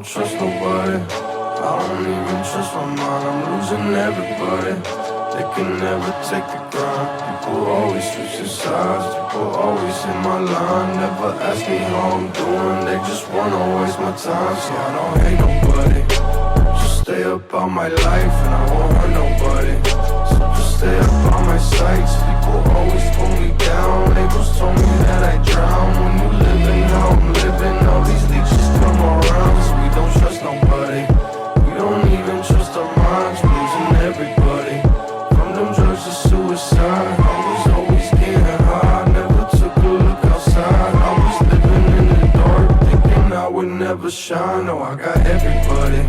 trust nobody. I don't even trust my mind, I'm losing everybody. They can never take the grind. People always switching sides, people always in my line. Never ask me how I'm doing, they just wanna waste my time. See, I don't hate nobody, just stay up on my life and I won't hurt nobody. So just stay up on my sights. People always pull me down, labels told me that I drown. When you living how I'm living, all these leeches come around. So we don't trust nobody, we don't even trust our minds. We're losing everybody, from them drugs to suicide. I was always getting high, never took a look outside. I was living in the dark, thinking I would never shine. No, I got everybody,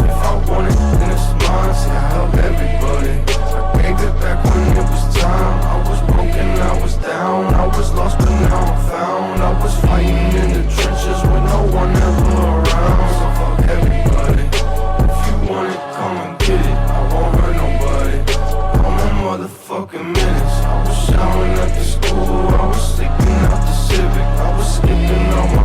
if I want it, then it's mine. See, I help everybody, I gave it back when it was time. I was broken, I was down, I was lost but now I'm found. I was fighting in the trenches with no one ever around. So fuck everybody, if you want it, come and get it. I won't hurt nobody, I'm a motherfucking menace. I was showering at the school, I was sleeping out the Civic, I was skipping all my